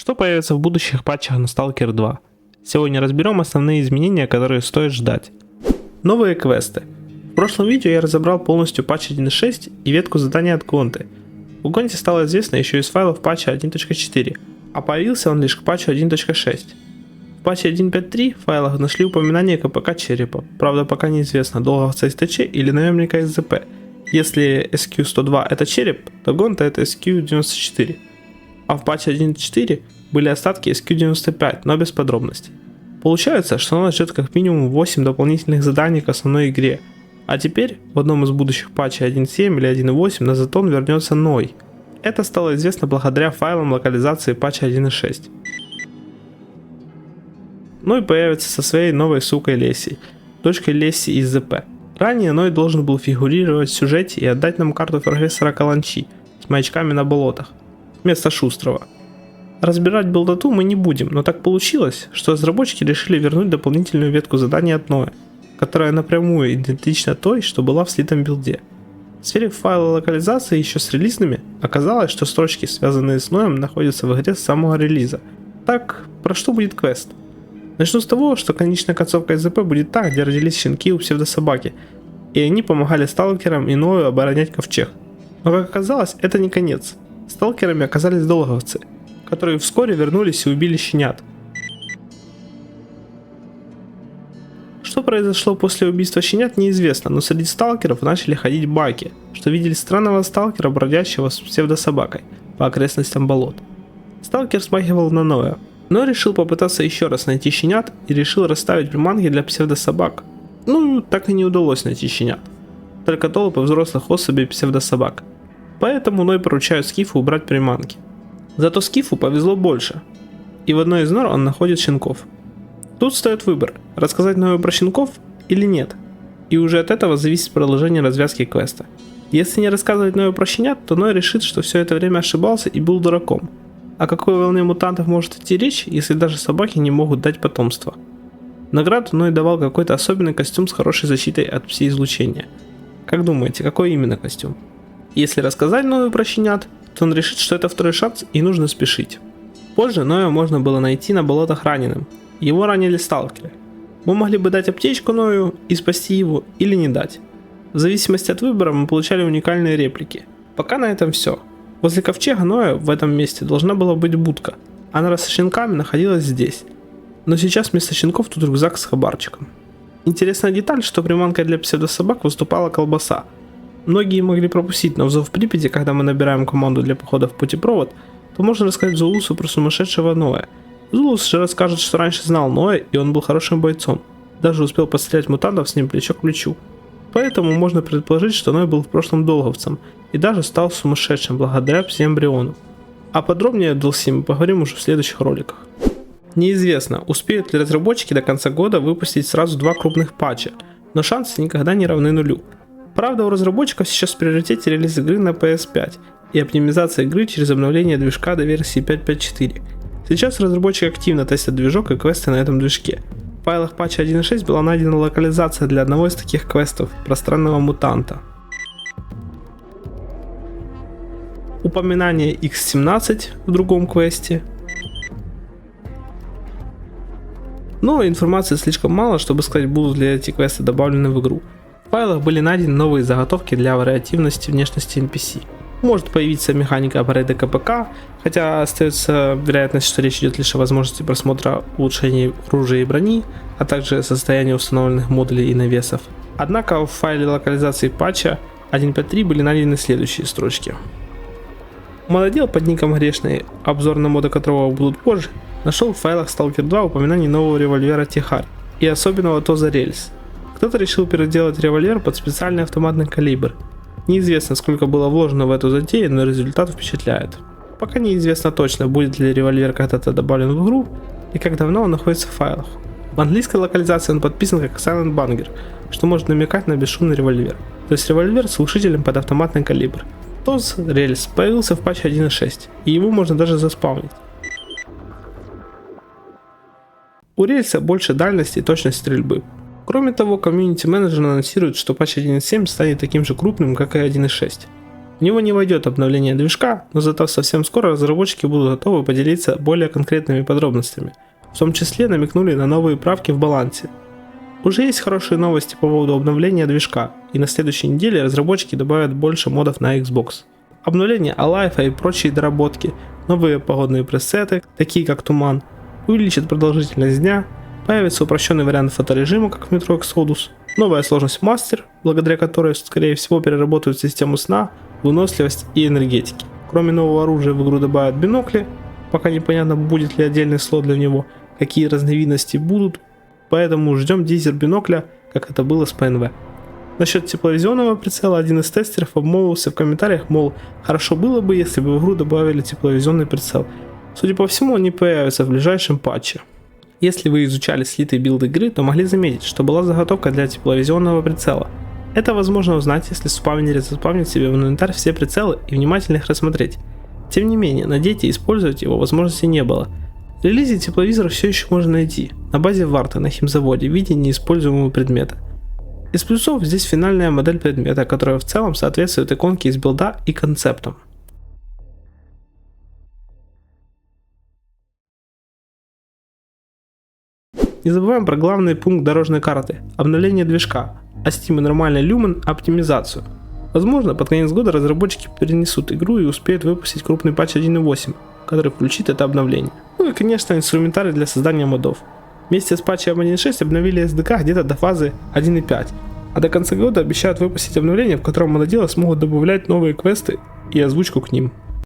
Что появится в будущих патчах на Stalker 2? Сегодня разберем основные изменения, которые стоит ждать. Новые квесты. В прошлом видео я разобрал полностью патч 1.6 и ветку задания от Гонты. У Гонте стало известно еще из файлов патча 1.4, а появился он лишь к патчу 1.6. В патче 1.5.3 в файлах нашли упоминание КПК Черепа, правда пока неизвестно, долговца СТЧ или наемника СЗП. Если SQ102 это Череп, то Гонта это SQ94. А в патче 1.4 были остатки SQ95, но без подробностей. Получается, что нас ждет как минимум 8 дополнительных заданий к основной игре. А теперь в одном из будущих патчей 1.7 или 1.8 на Затон вернется Ной. Это стало известно благодаря файлам локализации патча 1.6. Ной появится со своей новой сукой Лесей, дочкой Лесси из ЗП. Ранее Ной должен был фигурировать в сюжете и отдать нам карту профессора Каланчи с маячками на болотах, вместо Шустрого. Разбирать билдоту мы не будем, но так получилось, что разработчики решили вернуть дополнительную ветку заданий от Ноя, которая напрямую идентична той, что была в слитом билде. Сверив файлы локализации еще с релизными, оказалось, что строчки, связанные с Ноем, находятся в игре с самого релиза. Так, про что будет квест? Начну с того, что конечная концовка СЗП будет та, где родились щенки у псевдособаки, и они помогали сталкерам и Ною оборонять ковчег. Но как оказалось, это не конец. Сталкерами оказались долговцы, которые вскоре вернулись и убили щенят. Что произошло после убийства щенят, неизвестно, но среди сталкеров начали ходить байки, что видели странного сталкера, бродящего с псевдособакой по окрестностям болот. Сталкер смахивал на Ноя, но решил попытаться еще раз найти щенят и решил расставить приманки для псевдособак. Ну, так и не удалось найти щенят, только толпы взрослых особей псевдособак. Поэтому Ной поручает Скифу убрать приманки. Зато Скифу повезло больше, и в одной из нор он находит щенков. Тут стоит выбор, рассказать Ною про щенков или нет, и уже от этого зависит продолжение развязки квеста. Если не рассказывать Ною про щенят, то Ной решит, что все это время ошибался и был дураком. О какой волне мутантов может идти речь, если даже собаки не могут дать потомство? Награду Ной давал какой-то особенный костюм с хорошей защитой от пси-излучения. Как думаете, какой именно костюм? Если рассказать Ною про щенят, то он решит, что это второй шанс и нужно спешить. Позже Ноя можно было найти на болотах раненым. Его ранили сталкеры. Мы могли бы дать аптечку Ною и спасти его, или не дать. В зависимости от выбора мы получали уникальные реплики. Пока на этом все. Возле ковчега Ноя в этом месте должна была быть будка, а нора со щенками находилась здесь. Но сейчас вместо щенков тут рюкзак с хабарчиком. Интересная деталь, что приманкой для псевдособак выступала колбаса. Многие могли пропустить, но в Зов Припяти, когда мы набираем команду для похода в путепровод, то можно рассказать Зулусу про сумасшедшего Ноя. Зулус же расскажет, что раньше знал Ноя, и он был хорошим бойцом. Даже успел пострелять мутантов с ним плечо к плечу. Поэтому можно предположить, что Ной был в прошлом долговцем, и даже стал сумасшедшим благодаря пси-эмбриону. А подробнее о DLC мы поговорим уже в следующих роликах. Неизвестно, успеют ли разработчики до конца года выпустить сразу два крупных патча, но шансы никогда не равны нулю. Правда, у разработчиков сейчас в приоритете релиз игры на PS5 и оптимизация игры через обновление движка до версии 5.5.4. Сейчас разработчик активно тестит движок и квесты на этом движке. В файлах патча 1.6 была найдена локализация для одного из таких квестов – пространного мутанта. Упоминание X17 в другом квесте. Но информации слишком мало, чтобы сказать, будут ли эти квесты добавлены в игру. В файлах были найдены новые заготовки для вариативности внешности NPC. Может появиться механика аппарата КПК, хотя остается вероятность, что речь идет лишь о возможности просмотра улучшений оружия и брони, а также состояния установленных модулей и навесов. Однако в файле локализации патча 1.5.3 были найдены следующие строчки. Мододел под ником Грешный, обзор на моды которого будут позже, нашел в файлах Stalker 2 упоминание нового револьвера Техарь и особенного Тоза Рельс. Кто-то решил переделать револьвер под специальный автоматный калибр. Неизвестно, сколько было вложено в эту затею, но результат впечатляет. Пока неизвестно точно, будет ли револьвер когда-то добавлен в игру и как давно он находится в файлах. В английской локализации он подписан как Silent Banger, что может намекать на бесшумный револьвер, то есть револьвер с глушителем под автоматный калибр. Тоз Рельс появился в патче 1.6, и его можно даже заспаунить. У Рельса больше дальности и точность стрельбы. Кроме того, комьюнити менеджер анонсирует, что патч 1.7 станет таким же крупным, как и 1.6. В него не войдет обновление движка, но зато совсем скоро разработчики будут готовы поделиться более конкретными подробностями. В том числе намекнули на новые правки в балансе. Уже есть хорошие новости по поводу обновления движка, и на следующей неделе разработчики добавят больше модов на Xbox. Обновление Alive и прочие доработки, новые погодные пресеты, такие как туман, увеличат продолжительность дня, появится упрощенный вариант фоторежима, как в Metro Exodus, новая сложность Master, благодаря которой, скорее всего, переработают систему сна, выносливость и энергетики. Кроме нового оружия в игру добавят бинокли, пока непонятно, будет ли отдельный слот для него, какие разновидности будут, поэтому ждем дизер бинокля, как это было с ПНВ. Насчет тепловизионного прицела один из тестеров обмолвился в комментариях, мол, хорошо было бы, если бы в игру добавили тепловизионный прицел. Судя по всему, он не появится в ближайшем патче. Если вы изучали слитый билд игры, то могли заметить, что была заготовка для тепловизионного прицела. Это возможно узнать, если в спавнере заспавнить себе в инвентарь все прицелы и внимательно их рассмотреть. Тем не менее, на Дете использовать его возможности не было. В релизе тепловизор все еще можно найти, на базе Варта на химзаводе в виде неиспользуемого предмета. Из плюсов здесь финальная модель предмета, которая в целом соответствует иконке из билда и концептам. Не забываем про главный пункт дорожной карты – обновление движка, а Steam и нормальный Lumen – оптимизацию. Возможно, под конец года разработчики перенесут игру и успеют выпустить крупный патч 1.8, который включит это обновление. Ну и конечно инструментарий для создания модов. Вместе с патчем 1.6 обновили SDK где-то до фазы 1.5, а до конца года обещают выпустить обновление, в котором мододелы смогут добавлять новые квесты и озвучку к ним.